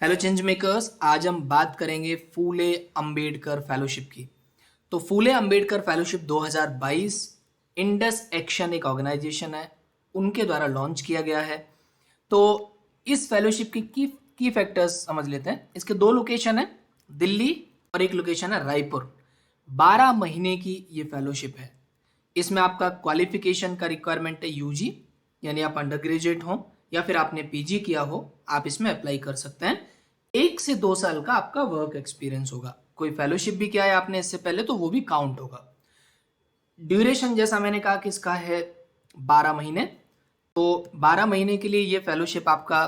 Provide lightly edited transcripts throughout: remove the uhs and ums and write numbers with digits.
Hello change makers, आज हम बात करेंगे फूले अंबेडकर फेलोशिप की। तो फूले अंबेडकर फेलोशिप 2022 इंडस एक्शन एक ऑर्गेनाइजेशन है, उनके द्वारा लॉन्च किया गया है। तो इस फेलोशिप की की फैक्टर्स समझ लेते हैं। इसके दो लोकेशन है, दिल्ली और एक लोकेशन है रायपुर। 12 महीने की ये फेलोशिप है। इसमें आपका क्वालिफिकेशन का रिक्वायरमेंट है यूजी, यानी आप अंडर ग्रेजुएट हो या फिर आपने पीजी किया हो, आप इसमें अप्लाई कर सकते हैं। 1 से 2 साल का आपका वर्क एक्सपीरियंस होगा। कोई फेलोशिप भी किया है आपने इससे पहले तो वो भी काउंट होगा। ड्यूरेशन जैसा मैंने कहा कि इसका है 12 महीने। तो 12 महीने के लिए ये फेलोशिप आपका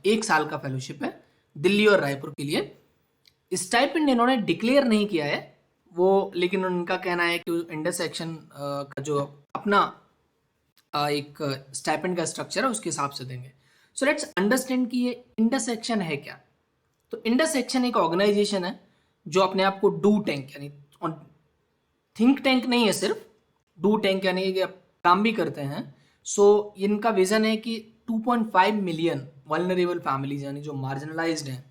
1 साल का फेलोशिप है दिल्ली और रायपुर के लिए। स्टाइपेंड इन्होंने डिक्लेयर नहीं किया है वो, लेकिन उनका कहना है कि इंडस एक्शन का जो अपना एक स्टाइपेंड का स्ट्रक्चर है उसके हिसाब से देंगे। सो लेट्स अंडरस्टैंड कि ये इंडस एक्शन है क्या। तो इंडस एक्शन एक ऑर्गेनाइजेशन है जो अपने आप को डू टैंक यानी थिंक टैंक नहीं है, सिर्फ डू टैंक यानी कि काम भी करते हैं। सो इनका विजन है कि 2.5 मिलियन वल्नरेबल फैमिलीज यानी जो मार्जिनलाइज्ड हैं,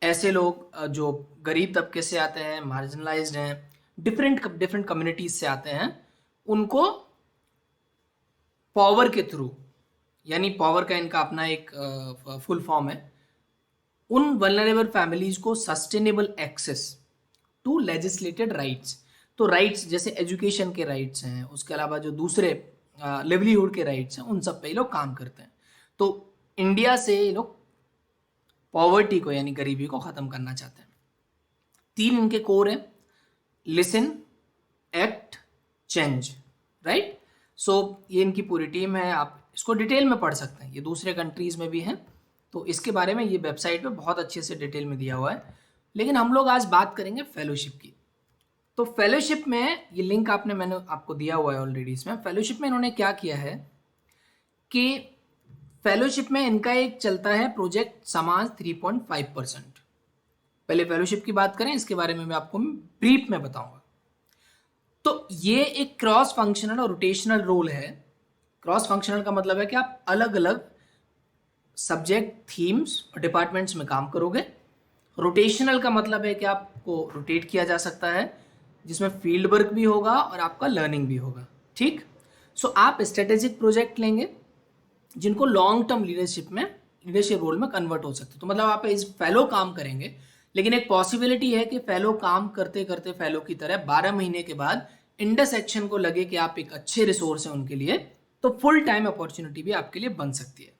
ऐसे लोग जो गरीब तबके से आते हैं, मार्जिनलाइज्ड हैं, डिफरेंट डिफरेंट कम्युनिटीज से आते हैं, उनको पावर के थ्रू, यानी पावर का इनका अपना एक फुल फॉर्म है, उन वल्नरेबल फैमिलीज को sustainable access to legislated rights. तो राइट्स जैसे एजुकेशन के राइट्स हैं, उसके अलावा जो दूसरे लिवलीहुड के राइट्स हैं, उन सब पे ये लोग काम करते हैं। तो इंडिया से ये लोग पॉवर्टी को यानी गरीबी को ख़त्म करना चाहते हैं। 3 इनके कोर हैं, लिसन, एक्ट, चेंज, राइट। सो ये इनकी पूरी टीम है। आप इसको डिटेल में पढ़ सकते हैं, ये दूसरे कंट्रीज़ में भी हैं, तो इसके बारे में ये वेबसाइट पे बहुत अच्छे से डिटेल में दिया हुआ है। लेकिन हम लोग आज बात करेंगे फेलोशिप की। तो फेलोशिप में ये लिंक मैंने आपको दिया हुआ है ऑलरेडी। इसमें फेलोशिप में इन्होंने क्या किया है कि फेलोशिप में इनका एक चलता है प्रोजेक्ट समाज 3.5%। पहले फेलोशिप की बात करें, इसके बारे में मैं आपको ब्रीफ में बताऊंगा। तो ये एक क्रॉस फंक्शनल और रोटेशनल रोल है। क्रॉस फंक्शनल का मतलब है कि आप अलग अलग सब्जेक्ट, थीम्स और डिपार्टमेंट्स में काम करोगे। रोटेशनल का मतलब है कि आपको रोटेट किया जा सकता है, जिसमें फील्ड वर्क भी होगा और आपका लर्निंग भी होगा। ठीक। सो आप स्ट्रेटेजिक प्रोजेक्ट लेंगे जिनको लॉन्ग टर्म लीडरशिप रोल में कन्वर्ट हो सकते। तो मतलब आप इस फेलो काम करेंगे, लेकिन एक पॉसिबिलिटी है कि फेलो काम करते करते फेलो की तरह 12 महीने के बाद इंडस एक्शन को लगे कि आप एक अच्छे रिसोर्स हैं उनके लिए, तो फुल टाइम अपॉर्चुनिटी भी आपके लिए बन सकती है।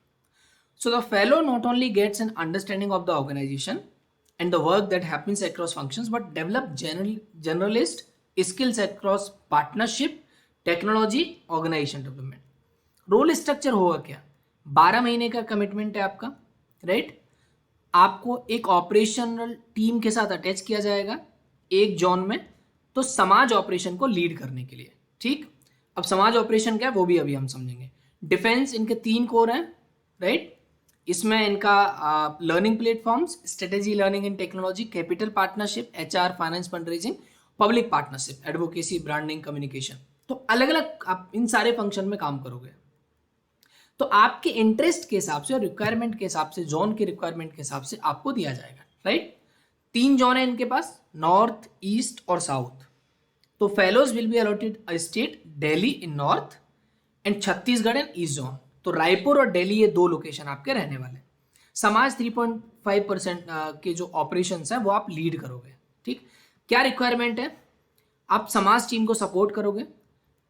So the fellow not only gets an understanding of the organization and the work that happens across functions, but develop generalist skills across partnership, technology, organization development. Role structure होगा क्या? 12 महीने का कमिटमेंट है आपका, राइट। आपको एक operational team के साथ अटैच किया जाएगा एक जोन में, तो समाज ऑपरेशन को लीड करने के लिए। ठीक। अब समाज ऑपरेशन क्या है वो भी अभी हम समझेंगे। डिफेंस, इनके 3 कोर हैं, राइट। इसमें इनका learning platforms, strategy, learning in technology, capital partnership, HR, finance, fund raising, public partnership, advocacy, branding, communication. तो अलग अलग आप इन सारे फंक्शन में काम करोगे। तो आपके इंटरेस्ट के हिसाब से और रिक्वायरमेंट के हिसाब से, जोन के रिक्वायरमेंट के हिसाब से आपको दिया जाएगा, राइट। 3 जोन है इनके पास, नॉर्थ, ईस्ट और साउथ। तो fellows will be allotted a state, Delhi in north and Chhattisgarh in east zone. तो रायपुर और दिल्ली ये 2 लोकेशन आपके रहने वाले। समाज 3.5% के जो ऑपरेशन है वो आप लीड करोगे। ठीक। क्या रिक्वायरमेंट है? आप समाज टीम को सपोर्ट करोगे,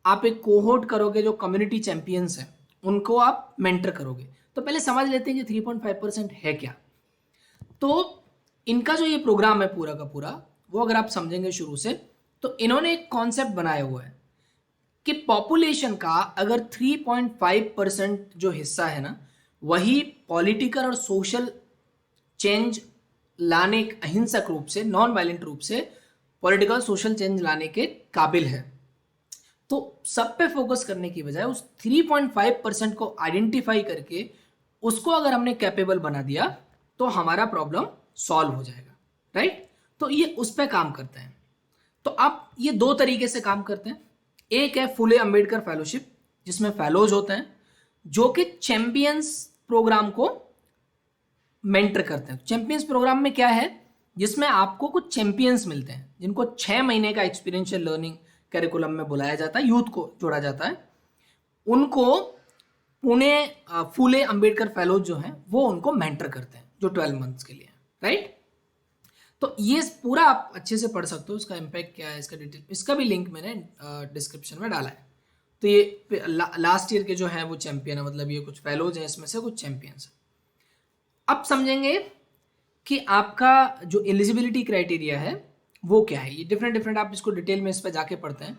आप एक कोहोर्ट करोगे, जो कम्युनिटी चैंपियंस हैं उनको आप मेंटर करोगे। तो पहले समझ लेते हैं कि 3.5% है क्या। तो इनका जो ये प्रोग्राम है पूरा का पूरा, वो अगर आप समझेंगे शुरू से, तो इन्होंने एक कॉन्सेप्ट बनाया हुआ है कि पॉपुलेशन का अगर 3.5% जो हिस्सा है ना, वही पॉलिटिकल और सोशल चेंज लाने, अहिंसक रूप से, नॉन वायलेंट रूप से पॉलिटिकल सोशल चेंज लाने के काबिल है, तो सब पे फोकस करने की बजाय उस 3.5% को आइडेंटिफाई करके उसको अगर हमने कैपेबल बना दिया तो हमारा प्रॉब्लम सॉल्व हो जाएगा, राइट। तो ये उस पर काम करते हैं। तो आप ये 2 तरीके से काम करते हैं। एक है फुले अंबेडकर फेलोशिप, जिसमें फेलोज होते हैं जो कि चैंपियंस प्रोग्राम को मेंटर करते हैं। चैंपियंस प्रोग्राम में क्या है, जिसमें आपको कुछ चैंपियंस मिलते हैं जिनको 6 महीने का एक्सपीरियंशियल लर्निंग करिकुलम में बुलाया जाता है, यूथ को जोड़ा जाता है। उनको पुणे फूले अंबेडकर फेलोज जो हैं वो उनको मेंटर करते हैं, जो 12 मंथ्स के लिए, राइट। तो ये पूरा आप अच्छे से पढ़ सकते हो, इसका इम्पैक्ट क्या है, इसका डिटेल, इसका भी लिंक मैंने डिस्क्रिप्शन में डाला है। तो ये लास्ट ईयर के जो है वो चैंपियन है, मतलब ये कुछ फेलोज हैं, इसमें से कुछ चैंपियंस हैं। अब समझेंगे कि आपका जो एलिजिबिलिटी क्राइटेरिया है वो क्या है। ये डिफरेंट आप इसको डिटेल में इस पर जाके पढ़ते हैं।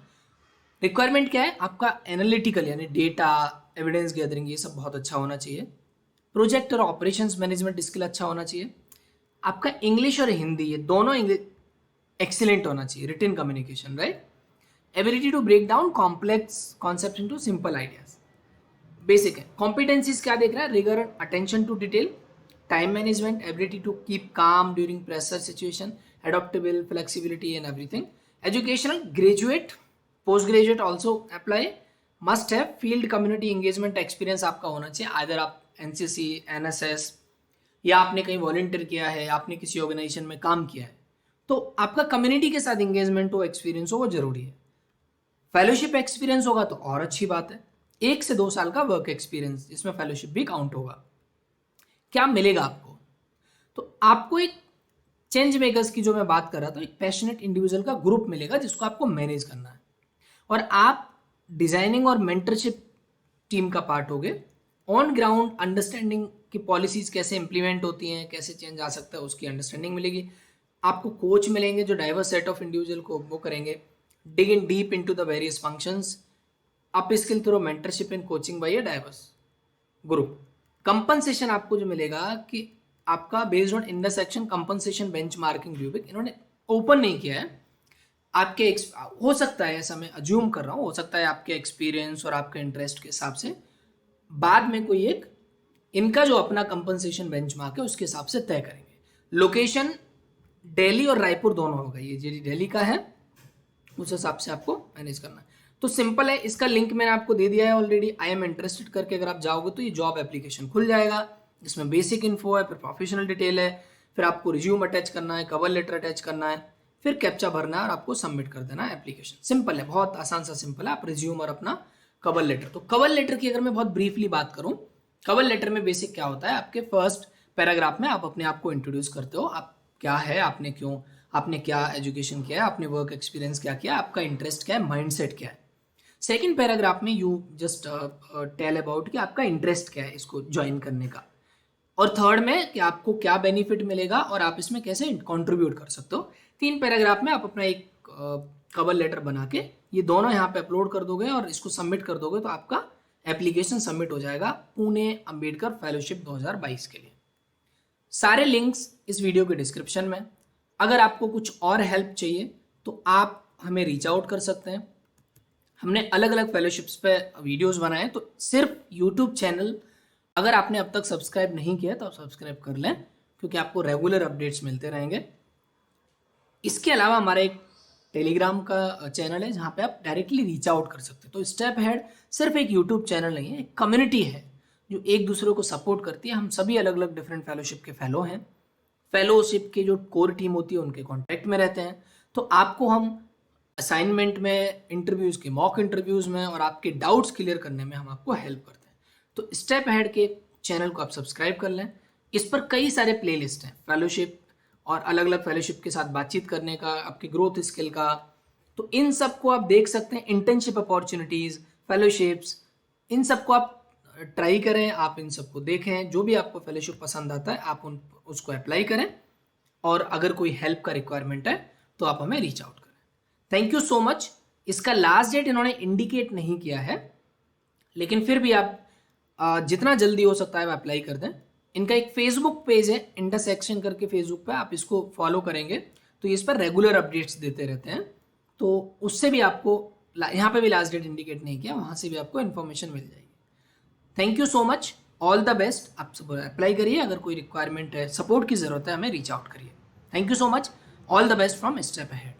रिक्वायरमेंट क्या है आपका, एनालिटिकल यानी डेटा, एविडेंस गैदरिंग, ये सब बहुत अच्छा होना चाहिए। प्रोजेक्ट और ऑपरेशंस मैनेजमेंट स्किल अच्छा होना चाहिए। आपका इंग्लिश और हिंदी ये दोनों एक्सीलेंट होना चाहिए। Written communication, right. Ability to break down complex concept into simple ideas, basic है। कॉम्पिटेंसीज क्या देख रहा है, rigour, attention to detail, time management, ability to keep calm during pressure situation, adaptable, flexibility and everything. Educational, graduate, post graduate also apply. Must have field community engagement experience आपका होना चाहिए, either आप NCC, NSS, या आपने कहीं volunteer किया है, आपने किसी ऑर्गेनाइजेशन में काम किया है, तो आपका कम्युनिटी के साथ एंगेजमेंट हो, एक्सपीरियंस हो, वो जरूरी है। फेलोशिप एक्सपीरियंस होगा तो और अच्छी बात है। 1 से 2 साल का वर्क एक्सपीरियंस, जिसमें फेलोशिप भी काउंट होगा। क्या मिलेगा आपको, तो आपको एक चेंज मेकर्स की जो मैं बात कर रहा था, एक पैशनेट इंडिविजुअल का ग्रुप मिलेगा जिसको आपको मैनेज करना है, और आप डिजाइनिंग और मेंटरशिप टीम का पार्ट होगे। ऑन ग्राउंड अंडरस्टैंडिंग कि पॉलिसीज कैसे इंप्लीमेंट होती हैं, कैसे चेंज आ सकता है, उसकी अंडरस्टैंडिंग मिलेगी। आपको कोच मिलेंगे जो डाइवर्स सेट ऑफ इंडिविजुअल को वो करेंगे। Dig in deep into the various functions, upskill through mentorship and coaching by a diverse group. Compensation आपको जो मिलेगा कि आपका based on intersection compensation benchmarking rubric, इन्होंने ओपन नहीं किया है। आपके हो सकता है, ऐसा मैं अज्यूम कर रहा हूँ, हो सकता है आपके एक्सपीरियंस और आपके इंटरेस्ट के हिसाब से बाद में कोई एक इनका जो अपना कंपनसेशन बेंचमार्क है उसके हिसाब से तय करेंगे। लोकेशन दिल्ली और रायपुर दोनों होगा, ये जो दिल्ली का है उस हिसाब से आपको मैनेज करना है। तो सिंपल है, इसका लिंक मैंने आपको दे दिया है ऑलरेडी। आई एम इंटरेस्टेड करके अगर आप जाओगे तो ये जॉब एप्लीकेशन खुल जाएगा, इसमें बेसिक इन्फो है, फिर प्रोफेशनल डिटेल है, फिर आपको रिज्यूम अटैच करना है, कवर लेटर अटैच करना है, फिर कैप्चा भरना है और आपको सबमिट कर देना है एप्लीकेशन। सिंपल है, बहुत आसान सा सिंपल है। आप रिज्यूम और अपना कवर लेटर, तो कवर लेटर की अगर मैं बहुत ब्रीफली बात करूं, कवर लेटर में बेसिक क्या होता है, आपके फर्स्ट पैराग्राफ में आप अपने आप को इंट्रोड्यूस करते हो, आप क्या है, आपने क्यों, आपने क्या एजुकेशन किया है, आपने वर्क एक्सपीरियंस क्या किया, आपका इंटरेस्ट क्या है, माइंडसेट क्या है। सेकंड पैराग्राफ में यू जस्ट टेल अबाउट कि आपका इंटरेस्ट क्या है इसको ज्वाइन करने का, और थर्ड में कि आपको क्या बेनिफिट मिलेगा और आप इसमें कैसे कंट्रीब्यूट कर सकते हो। 3 पैराग्राफ में आप अपना एक कवर लेटर बना के ये दोनों यहाँ पे अपलोड कर दोगे और इसको सबमिट कर दोगे तो आपका एप्लीकेशन सबमिट हो जाएगा पुणे अंबेडकर फेलोशिप 2022 के लिए। सारे लिंक्स इस वीडियो के डिस्क्रिप्शन में। अगर आपको कुछ और हेल्प चाहिए तो आप हमें रीच आउट कर सकते हैं। हमने अलग अलग फेलोशिप्स पे वीडियोस बनाए, तो सिर्फ यूट्यूब चैनल अगर आपने अब तक सब्सक्राइब नहीं किया तो आप सब्सक्राइब कर लें, क्योंकि आपको रेगुलर अपडेट्स मिलते रहेंगे। इसके अलावा हमारा एक टेलीग्राम का चैनल है जहाँ पे आप डायरेक्टली रीच आउट कर सकते हैं। तो स्टेप हेड सिर्फ एक यूट्यूब चैनल नहीं है, एक कम्युनिटी है जो एक दूसरे को सपोर्ट करती है। हम सभी अलग अलग डिफरेंट फेलोशिप के फेलो हैं। फेलोशिप की जो कोर टीम होती है उनके कॉन्टैक्ट में रहते हैं। तो आपको हम असाइनमेंट में, इंटरव्यूज़ के मॉक इंटरव्यूज़ में और आपके डाउट्स क्लियर करने में हम आपको हेल्प करते हैं। तो स्टेप हेड के चैनल को आप सब्सक्राइब कर लें। इस पर कई सारे प्लेलिस्ट हैं फेलोशिप और अलग अलग फेलोशिप के साथ बातचीत करने का, आपकी ग्रोथ स्किल का, तो इन सब को आप देख सकते हैं। इंटर्नशिप अपॉर्चुनिटीज़, फेलोशिप्स, इन सब को आप ट्राई करें, आप इन सबको देखें। जो भी आपको फेलोशिप पसंद आता है आप उसको अप्लाई करें, और अगर कोई हेल्प का रिक्वायरमेंट है तो आप हमें रीच आउट करें। Thank you so much. इसका लास्ट डेट इन्होंने इंडिकेट नहीं किया है, लेकिन फिर भी आप जितना जल्दी हो सकता है अप्लाई कर दें। इनका एक फेसबुक पेज है इंटरसेक्शन करके, फेसबुक पे आप इसको फॉलो करेंगे तो इस पर रेगुलर अपडेट्स देते रहते हैं। तो उससे भी आपको, यहाँ पे भी लास्ट डेट इंडिकेट नहीं किया, वहाँ से भी आपको इन्फॉर्मेशन मिल जाएगी। Thank you so much, all the best. आप सब अप्लाई करिए, अगर कोई रिक्वायरमेंट है, सपोर्ट की ज़रूरत है, हमें रीच आउट करिए। Thank you so much, all the best from step ahead.